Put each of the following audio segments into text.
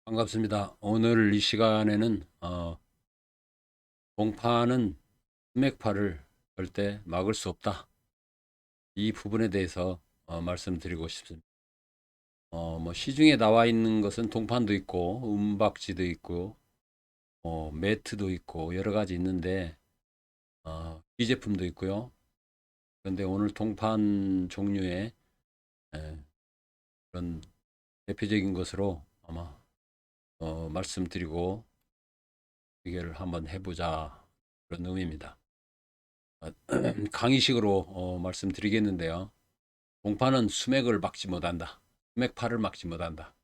반갑습니다. 오늘 이 시간에는 동파는 스맥파를 절대 막을 수 없다. 이 부분에 대해서 말씀드리고 싶습니다. 뭐 시중에 나와 있는 것은 동판도 있고 은박지도 있고 매트도 있고 여러 가지 있는데 비제품도 있고요. 그런데 오늘 동판 종류의 에, 그런 대표적인 것으로 아마 말씀드리고 해결을 한번 해보자 그런 의미입니다. 강의식으로 말씀드리겠는데요. 동파는 수맥을 막지 못한다. 수맥파를 막지 못한다.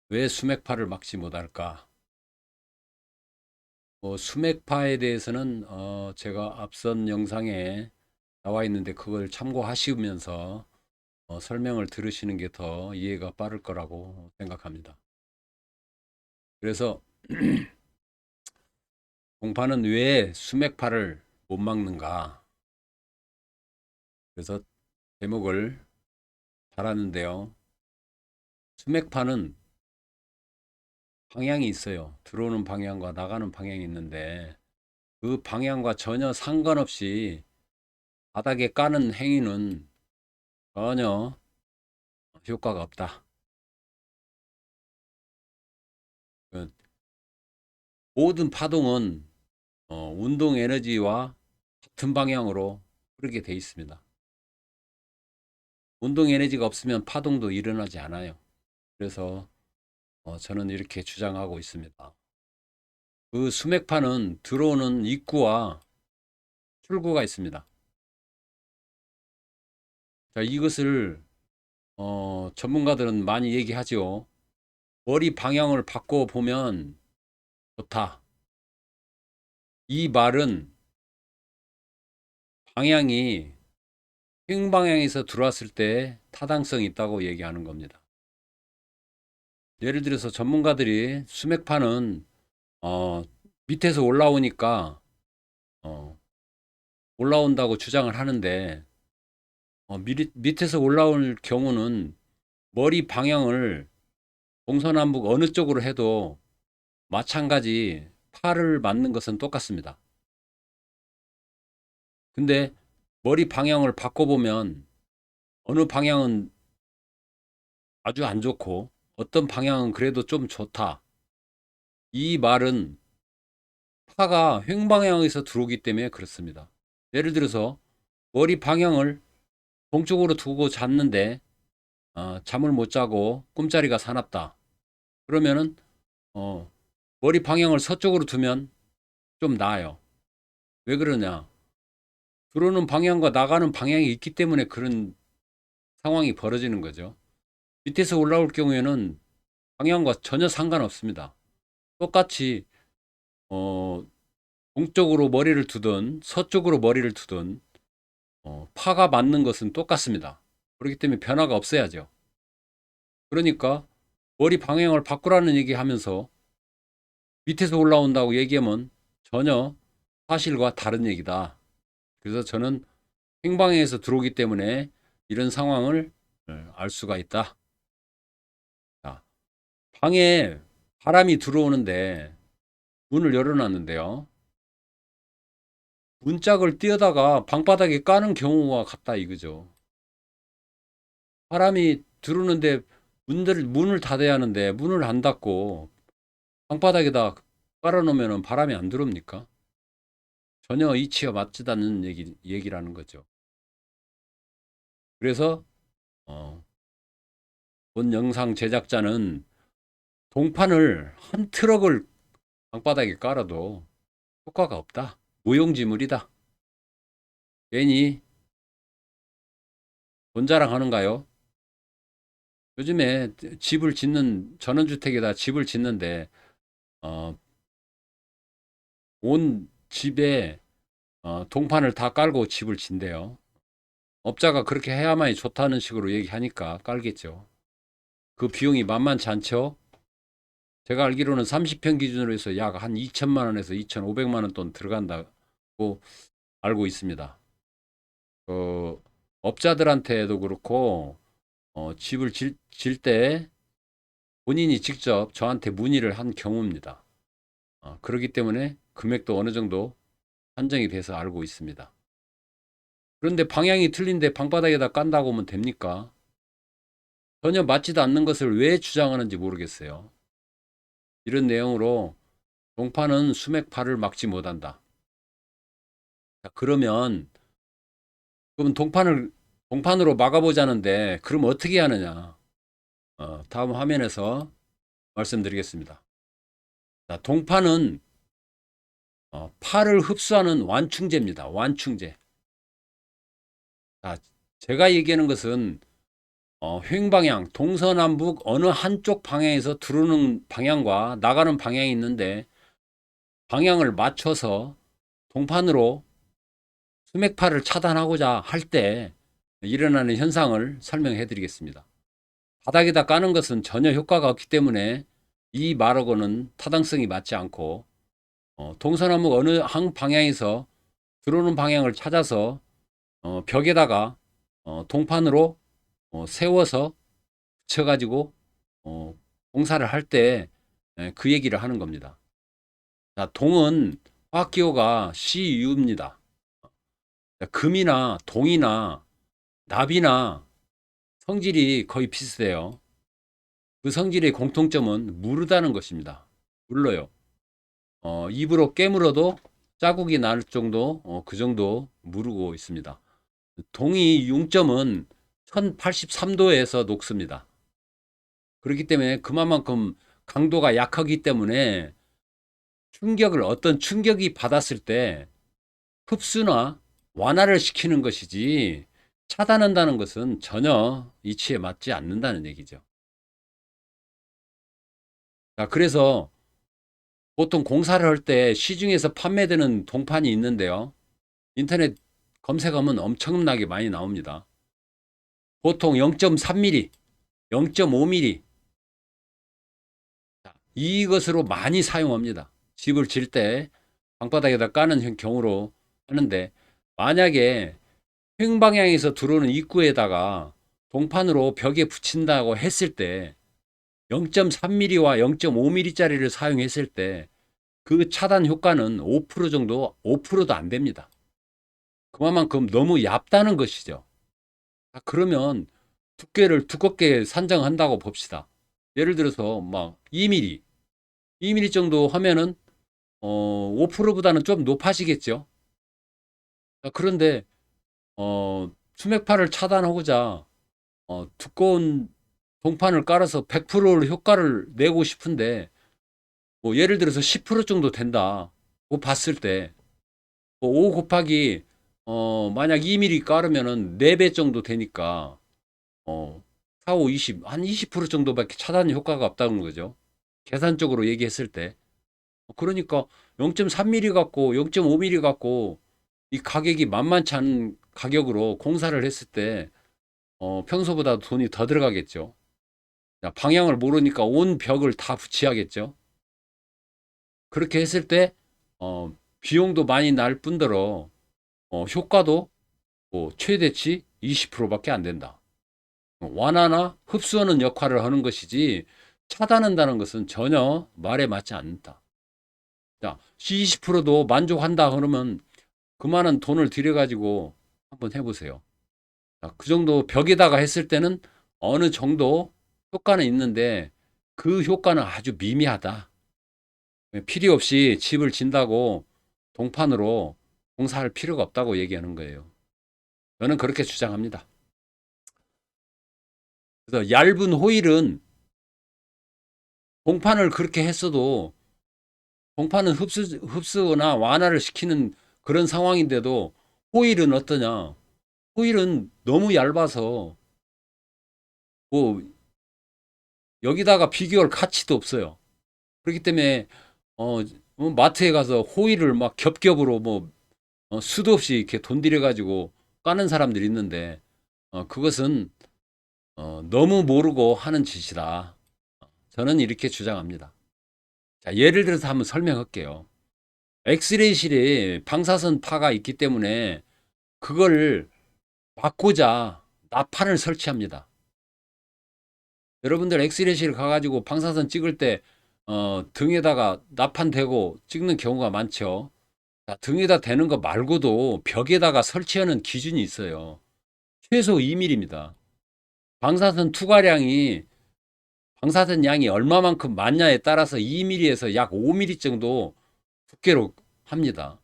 왜 수맥파를 막지 못할까? 수맥파에 대해서는 제가 앞선 영상에 나와 있는데 그걸 참고하시면서 설명을 들으시는 게 더 이해가 빠를 거라고 생각합니다. 그래서 동파는 왜 수맥파를 못 막는가? 그래서 제목을 달았는데요. 수맥파는 방향이 있어요. 들어오는 방향과 나가는 방향이 있는데 그 방향과 전혀 상관없이 바닥에 까는 행위는 전혀 효과가 없다. 그 모든 파동은 운동 에너지와 같은 방향으로 흐르게 돼 있습니다. 운동 에너지가 없으면 파동도 일어나지 않아요. 그래서 저는 이렇게 주장하고 있습니다. 그 수맥파는 들어오는 입구와 출구가 있습니다. 자, 이것을 전문가들은 많이 얘기하죠. 머리 방향을 바꿔 보면 좋다. 이 말은 방향이 횡방향에서 들어왔을 때 타당성이 있다고 얘기하는 겁니다. 예를 들어서 전문가들이 수맥파는 어, 밑에서 올라오니까 어, 올라온다고 주장을 하는데 밑에서 올라올 경우는 머리 방향을 동서남북 어느 쪽으로 해도 마찬가지 팔을 맞는 것은 똑같습니다. 근데 머리 방향을 바꿔보면 어느 방향은 아주 안 좋고 어떤 방향은 그래도 좀 좋다. 이 말은 파가 횡방향에서 들어오기 때문에 그렇습니다. 예를 들어서 머리 방향을 동쪽으로 두고 잤는데 잠을 못 자고 꿈자리가 사납다. 그러면은 어, 머리 방향을 서쪽으로 두면 좀 나아요. 왜 그러냐? 들어오는 방향과 나가는 방향이 있기 때문에 그런 상황이 벌어지는 거죠. 밑에서 올라올 경우에는 방향과 전혀 상관없습니다. 똑같이 어, 동쪽으로 머리를 두든 서쪽으로 머리를 두든 파가 맞는 것은 똑같습니다. 그렇기 때문에 변화가 없어야죠. 그러니까 머리 방향을 바꾸라는 얘기하면서 밑에서 올라온다고 얘기하면 전혀 사실과 다른 얘기다. 그래서 저는 횡방향에서 들어오기 때문에 이런 상황을 알 수가 있다. 자, 방에 바람이 들어오는데 문을 열어놨는데요. 문짝을 띄어다가 방바닥에 까는 경우와 같다 이거죠. 바람이 들어오는데 문을 닫아야 하는데 문을 안 닫고 방바닥에다 깔아놓으면 바람이 안 들어옵니까? 전혀 이치가 맞지 않는 얘기라는 거죠. 그래서 어, 본 영상 제작자는 동판을 한 트럭을 방바닥에 깔아도 효과가 없다. 무용지물이다. 괜히 돈 자랑하는가요? 요즘에 집을 짓는 전원주택에다 집을 짓는데 어, 온 집에 동판을 다 깔고 집을 짓대요. 업자가 그렇게 해야만이 좋다는 식으로 얘기하니까 깔겠죠. 그 비용이 만만치 않죠. 제가 알기로는 30평 기준으로 해서 약 한 2천만 원에서 2,500만 원 돈 들어간다고 알고 있습니다. 그 업자들한테도 그렇고 집을 질 때 본인이 직접 저한테 문의를 한 경우입니다. 그렇기 때문에 금액도 어느 정도 산정이 돼서 알고 있습니다. 그런데 방향이 틀린데 방바닥에다 깐다고 하면 됩니까? 전혀 맞지도 않는 것을 왜 주장하는지 모르겠어요. 이런 내용으로 동파는 수맥파를 막지 못한다. 자, 그럼 동판으로 막아보자는데 그럼 어떻게 하느냐? 다음 화면에서 말씀드리겠습니다. 자, 동파는 파를 흡수하는 완충제입니다. 완충제. 자, 제가 얘기하는 것은 횡방향, 동서남북 어느 한쪽 방향에서 들어오는 방향과 나가는 방향이 있는데 방향을 맞춰서 동판으로 수맥파를 차단하고자 할 때 일어나는 현상을 설명해 드리겠습니다. 바닥에다 까는 것은 전혀 효과가 없기 때문에 이 말하고는 타당성이 맞지 않고 동서남북 어느 한 방향에서 들어오는 방향을 찾아서 벽에다가 동판으로 세워서 붙여가지고 공사를 할 때 그 얘기를 하는 겁니다. 자, 동은 화학기호가 CU입니다. 금이나 동이나 납이나 성질이 거의 비슷해요. 그 성질의 공통점은 무르다는 것입니다. 물러요. 입으로 깨물어도 자국이 날 정도, 그 정도 무르고 있습니다. 동이 융점은 1083도에서 녹습니다. 그렇기 때문에 그만큼 강도가 약하기 때문에 어떤 충격이 받았을 때 흡수나 완화를 시키는 것이지 차단한다는 것은 전혀 이치에 맞지 않는다는 얘기죠. 자, 그래서 보통 공사를 할 때 시중에서 판매되는 동판이 있는데요. 인터넷 검색하면 엄청나게 많이 나옵니다. 보통 0.3mm, 0.5mm 이것으로 많이 사용합니다. 집을 질 때 방바닥에다 까는 경우로 하는데 만약에 횡방향에서 들어오는 입구에다가 동판으로 벽에 붙인다고 했을 때 0.3mm와 0.5mm짜리를 사용했을 때 그 차단 효과는 5% 정도, 5%도 안 됩니다. 그만큼 너무 얇다는 것이죠. 그러면 두께를 두껍게 산정한다고 봅시다. 예를 들어서 막 2mm, 2mm 정도 하면은 5%보다는 좀 높아지겠죠. 그런데 수맥파를 차단하고자 두꺼운 동판을 깔아서 100%를 효과를 내고 싶은데 뭐 예를 들어서 10% 정도 된다. 고 봤을 때 뭐5 곱하기 만약 2mm 깔으면은 4배 정도 되니까 4, 5, 20, 한 20% 정도밖에 차단 효과가 없다는 거죠. 계산적으로 얘기했을 때. 그러니까 0.3mm 갖고 0.5mm 갖고 이 가격이 만만치 않은 가격으로 공사를 했을 때 평소보다 돈이 더 들어가겠죠. 방향을 모르니까 온 벽을 다 붙여야겠죠. 그렇게 했을 때 비용도 많이 날 뿐더러 효과도 뭐 최대치 20%밖에 안 된다. 완화나 흡수하는 역할을 하는 것이지 차단한다는 것은 전혀 말에 맞지 않는다. 자, 20%도 만족한다 그러면 그만한 돈을 들여가지고 한번 해보세요. 자, 그 정도 벽에다가 했을 때는 어느 정도 효과는 있는데 그 효과는 아주 미미하다. 필요 없이 집을 진다고 동판으로 공사할 필요가 없다고 얘기하는 거예요. 저는 그렇게 주장합니다. 그래서 얇은 호일은 동판을 그렇게 했어도 동판은 흡수나 완화를 시키는 그런 상황인데도 호일은 어떠냐? 호일은 너무 얇아서 뭐 여기다가 비교할 가치도 없어요. 그렇기 때문에 마트에 가서 호일을 막 겹겹으로 뭐 수도 없이 이렇게 돈 들여 가지고 까는 사람들이 있는데 그것은 너무 모르고 하는 짓이다. 저는 이렇게 주장합니다. 자, 예를 들어서 한번 설명할게요. 엑스레이실에 방사선 파가 있기 때문에 그걸 막고자 나판을 설치합니다. 여러분들 엑스레이실 가가지고 방사선 찍을 때 등에다가 나판 대고 찍는 경우가 많죠. 자, 등에다 대는 거 말고도 벽에다가 설치하는 기준이 있어요. 최소 2mm입니다. 방사선 투과량이 방사선 양이 얼마만큼 많냐에 따라서 2mm에서 약 5mm 정도 두께로 합니다.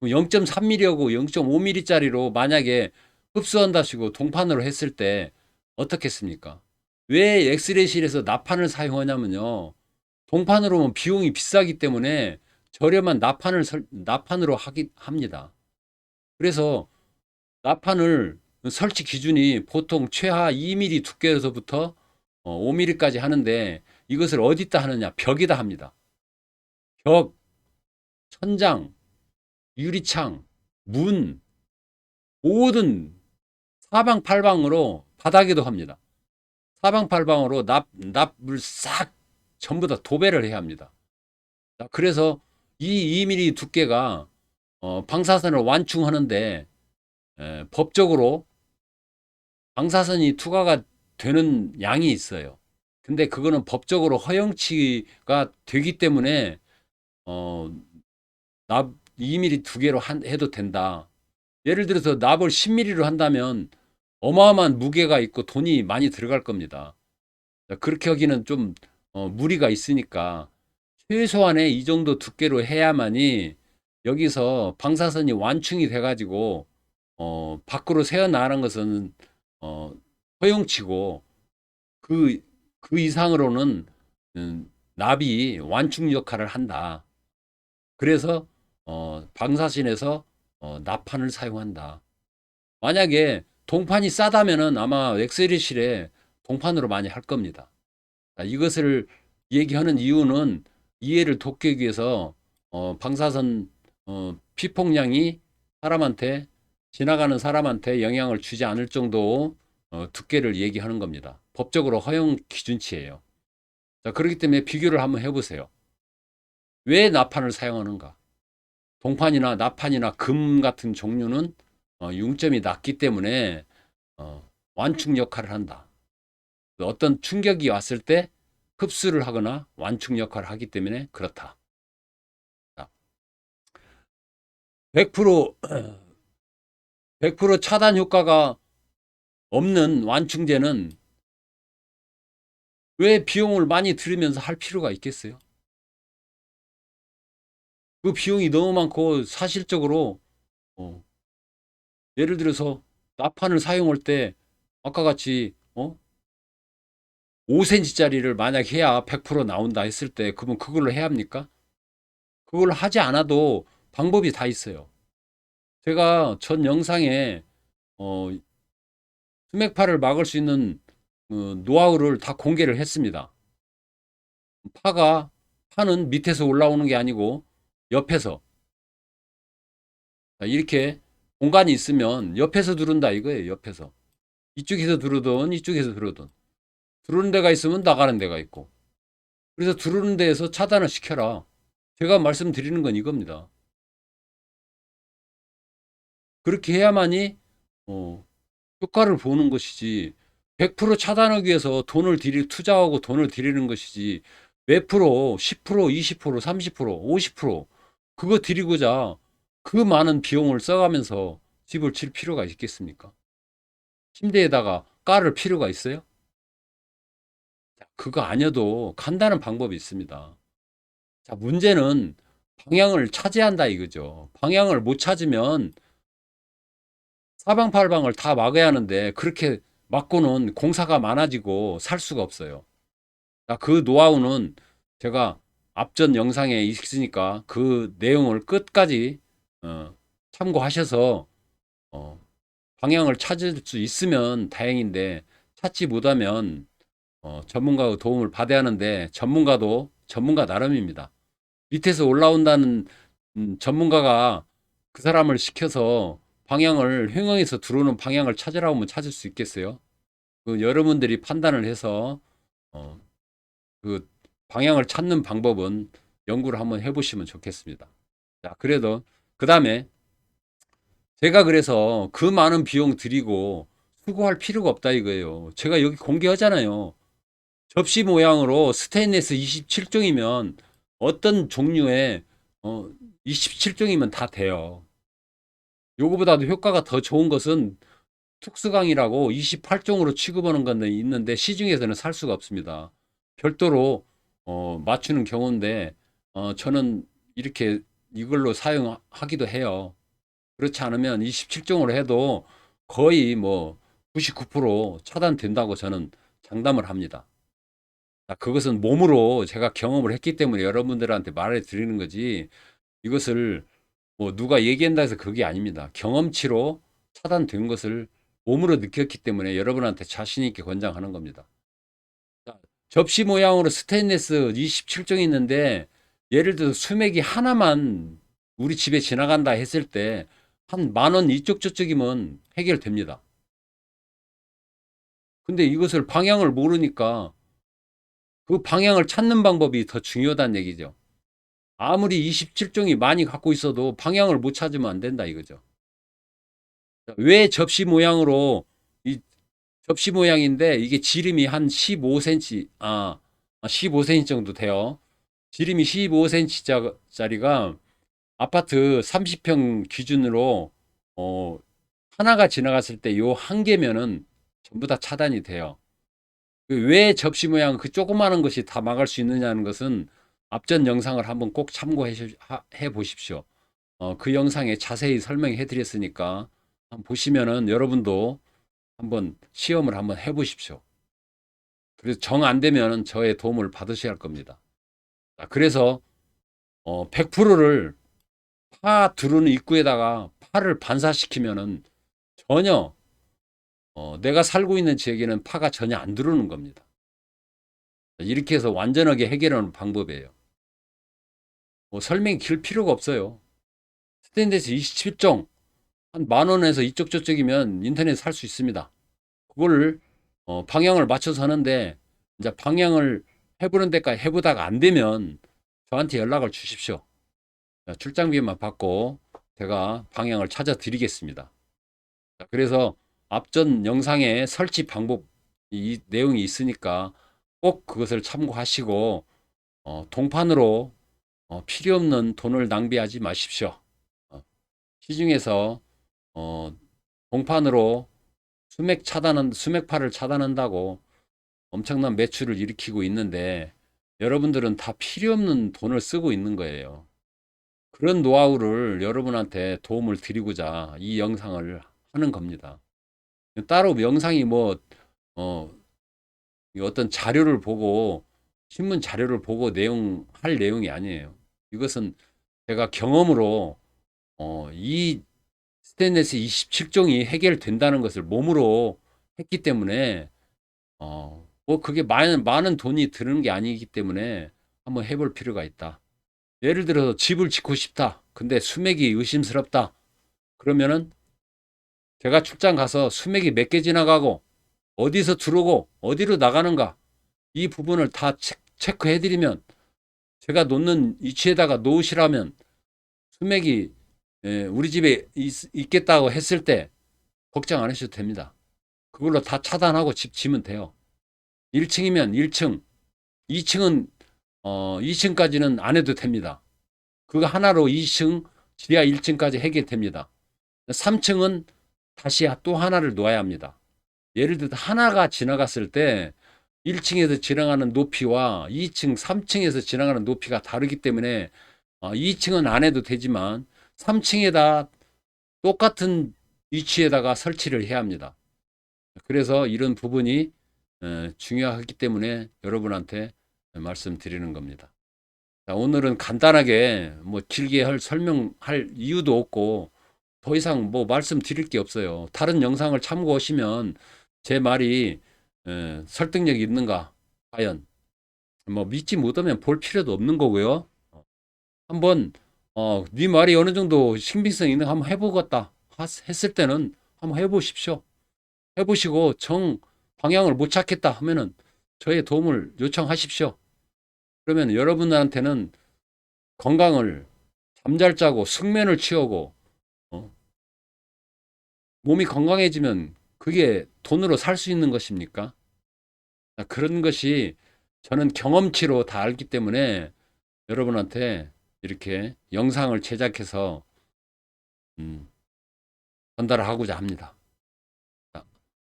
0.3mm하고 0.5mm짜리로 만약에 흡수한다시고 동판으로 했을 때 어떻겠습니까? 왜 엑스레이실에서 나판을 사용하냐면요. 동판으로 하면 비용이 비싸기 때문에 저렴한 나판으로 합니다. 그래서 나판을 설치 기준이 보통 최하 2mm 두께에서부터 5mm까지 하는데 이것을 어디다 하느냐? 벽에다 합니다. 벽, 천장, 유리창, 문, 모든 사방팔방으로 바닥에도 합니다. 사방팔방으로 납을 싹 전부 다 도배를 해야 합니다. 그래서 이 2mm 두께가 방사선을 완충하는데 법적으로 방사선이 투과가 되는 양이 있어요. 근데 그거는 법적으로 허용치가 되기 때문에 납 2mm 두 개로 해도 된다. 예를 들어서 납을 10mm로 한다면 어마어마한 무게가 있고 돈이 많이 들어갈 겁니다. 그렇게 하기는 좀 무리가 있으니까 최소한의 이 정도 두께로 해야만이 여기서 방사선이 완충이 돼가지고 밖으로 새어나가는 것은 어, 허용치고 그 이상으로는 납이 완충 역할을 한다. 그래서 방사선에서 납판을 사용한다. 만약에 동판이 싸다면은 아마 엑셀실에 동판으로 많이 할 겁니다. 이것을 얘기하는 이유는 이해를 돕기 위해서 방사선 피폭량이 사람한테 지나가는 사람한테 영향을 주지 않을 정도 두께를 얘기하는 겁니다. 법적으로 허용 기준치예요. 자, 그렇기 때문에 비교를 한번 해보세요. 왜 나판을 사용하는가? 동판이나 나판이나 금 같은 종류는 융점이 낮기 때문에 완충 역할을 한다. 어떤 충격이 왔을 때 흡수를 하거나 완충 역할을 하기 때문에 그렇다. 100% 100% 차단 효과가 없는 완충제는 왜 비용을 많이 들이면서 할 필요가 있겠어요? 그 비용이 너무 많고 사실적으로 예를 들어서 나판을 사용할 때 아까 같이 5cm짜리를 만약 해야 100% 나온다 했을 때 그러면 그걸로 해야 합니까? 그걸 하지 않아도 방법이 다 있어요. 제가 전 영상에 어, 수맥파를 막을 수 있는 노하우를 다 공개를 했습니다. 파는 밑에서 올라오는 게 아니고 옆에서 이렇게 공간이 있으면 옆에서 두른다 이거예요. 옆에서 이쪽에서 두르든 이쪽에서 두르든 두르는 데가 있으면 나가는 데가 있고 그래서 두르는 데에서 차단을 시켜라. 제가 말씀드리는 건 이겁니다. 그렇게 해야만이 효과를 보는 것이지 100% 차단하기 위해서 투자하고 돈을 들이는 것이지 몇 프로, 10%, 20%, 30%, 50% 그거 들이고자 그 많은 비용을 써가면서 집을 칠 필요가 있겠습니까? 침대에다가 깔을 필요가 있어요? 그거 아니어도 간단한 방법이 있습니다. 자, 문제는 방향을 차지한다 이거죠. 방향을 못 찾으면 사방팔방을 다 막아야 하는데 그렇게 막고는 공사가 많아지고 살 수가 없어요. 그 노하우는 제가 앞전 영상에 있으니까 그 내용을 끝까지 참고하셔서 방향을 찾을 수 있으면 다행인데 찾지 못하면 전문가의 도움을 받아야 하는데 전문가도 전문가 나름입니다. 밑에서 올라온다는 전문가가 그 사람을 시켜서 방향을 횡형해서 들어오는 방향을 찾으라고 하면 찾을 수 있겠어요? 여러분들이 판단을 해서 어, 그 방향을 찾는 방법은 연구를 한번 해보시면 좋겠습니다. 자, 그래도 그 다음에 제가 그래서 그 많은 비용 들이고 수고할 필요가 없다 이거예요. 제가 여기 공개하잖아요. 접시 모양으로 스테인리스 27종이면 어떤 종류의 27종이면 다 돼요. 요거보다도 효과가 더 좋은 것은 특수강이라고 28종으로 취급하는 건 있는데 시중에서는 살 수가 없습니다. 별도로 맞추는 경우인데 저는 이렇게 이걸로 사용하기도 해요. 그렇지 않으면 27종으로 해도 거의 뭐 99% 차단된다고 저는 장담을 합니다. 그것은 몸으로 제가 경험을 했기 때문에 여러분들한테 말해 드리는 거지, 이것을 뭐 누가 얘기한다 해서 그게 아닙니다. 경험치로 차단된 것을 몸으로 느꼈기 때문에 여러분한테 자신 있게 권장하는 겁니다. 자, 접시 모양으로 스테인리스 27종이 있는데 예를 들어서 수맥이 하나만 우리 집에 지나간다 했을 때 한 10,000원 이쪽 저쪽이면 해결됩니다. 근데 이것을 방향을 모르니까 그 방향을 찾는 방법이 더 중요하다는 얘기죠. 아무리 27종이 많이 갖고 있어도 방향을 못 찾으면 안 된다 이거죠. 왜 접시 모양으로, 이 접시 모양인데 이게 지름이 한 15cm, 15cm 정도 돼요. 지름이 15cm 짜리가 아파트 30평 기준으로 하나가 지나갔을 때 요 한 개면은 전부 다 차단이 돼요. 왜 접시 모양 그 조그마한 것이 다 막을 수 있느냐는 것은 앞전 영상을 한번 꼭 참고해 보십시오. 그 영상에 자세히 설명해 드렸으니까 한번 보시면은 여러분도 한번 시험을 한번 해 보십시오. 그래서 정 안 되면 저의 도움을 받으셔야 할 겁니다. 그래서 100%를 파 두르는 입구에다가 파를 반사시키면은 전혀 내가 살고 있는 지역에는 파가 전혀 안 들어오는 겁니다. 이렇게 해서 완전하게 해결하는 방법이에요. 뭐 설명이 길 필요가 없어요. 스테인리스 27종 한 10,000원에서 이쪽 저쪽이면 인터넷 살 수 있습니다. 그거를 방향을 맞춰서 하는데 이제 방향을 해보는 데까지 해보다가 안 되면 저한테 연락을 주십시오. 출장비만 받고 제가 방향을 찾아 드리겠습니다. 그래서 앞전 영상에 설치 방법 이 내용이 있으니까 꼭 그것을 참고하시고 동판으로 필요 없는 돈을 낭비하지 마십시오. 시중에서 어, 동판으로 수맥파를 차단한다고 엄청난 매출을 일으키고 있는데 여러분들은 다 필요 없는 돈을 쓰고 있는 거예요. 그런 노하우를 여러분한테 도움을 드리고자 이 영상을 하는 겁니다. 따로 영상이 뭐 어, 어떤 자료를 보고 신문 자료를 보고 할 내용이 아니에요. 이것은 제가 경험으로 이 스테인리스 27종이 해결된다는 것을 몸으로 했기 때문에 뭐 그게 많은 돈이 드는 게 아니기 때문에 한번 해볼 필요가 있다. 예를 들어서 집을 짓고 싶다. 근데 수맥이 의심스럽다. 그러면은 제가 출장 가서 수맥이 몇 개 지나가고 어디서 들어오고 어디로 나가는가 이 부분을 다 체크해 드리면 제가 놓는 위치에다가 놓으시라면 수맥이 우리 집에 있겠다고 했을 때 걱정 안 하셔도 됩니다. 그걸로 다 차단하고 집 지면 돼요. 1층이면 1층, 2층은 2층까지는 안 해도 됩니다. 그거 하나로 2층, 지하 1층까지 해결됩니다. 3층은 다시 또 하나를 놓아야 합니다. 예를 들어 하나가 지나갔을 때 1층에서 지나가는 높이와 2층, 3층에서 지나가는 높이가 다르기 때문에 2층은 안 해도 되지만 3층에다 똑같은 위치에다가 설치를 해야 합니다. 그래서 이런 부분이 중요하기 때문에 여러분한테 말씀드리는 겁니다. 자, 오늘은 간단하게 뭐 길게 설명할 이유도 없고 더 이상 뭐 말씀드릴 게 없어요. 다른 영상을 참고하시면 제 말이 설득력이 있는가 과연 뭐 믿지 못하면 볼 필요도 없는 거고요. 한번 네 말이 어느 정도 신빙성 있는 거 한번 해보겠다 했을 때는 한번 해보십시오. 해보시고 방향을 못 찾겠다 하면은 저의 도움을 요청하십시오. 그러면 여러분들한테는 건강을 잠잘 자고 숙면을 취하고 어, 몸이 건강해지면 그게 돈으로 살 수 있는 것입니까? 그런 것이 저는 경험치로 다 알기 때문에 여러분한테 이렇게 영상을 제작해서 음, 전달을 하고자 합니다.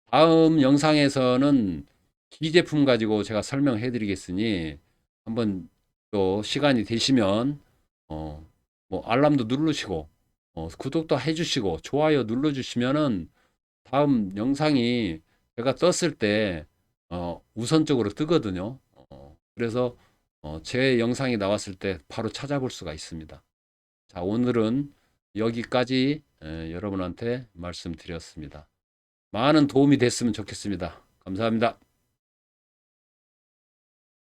다음 영상에서는 기제품 가지고 제가 설명해 드리겠으니 한번 또 시간이 되시면 어, 뭐 알람도 누르시고 구독도 해주시고 좋아요 눌러주시면은 다음 영상이 제가 떴을 때 우선적으로 뜨거든요. 그래서 제 영상이 나왔을 때 바로 찾아볼 수가 있습니다. 자, 오늘은 여기까지 여러분한테 말씀드렸습니다. 많은 도움이 됐으면 좋겠습니다. 감사합니다.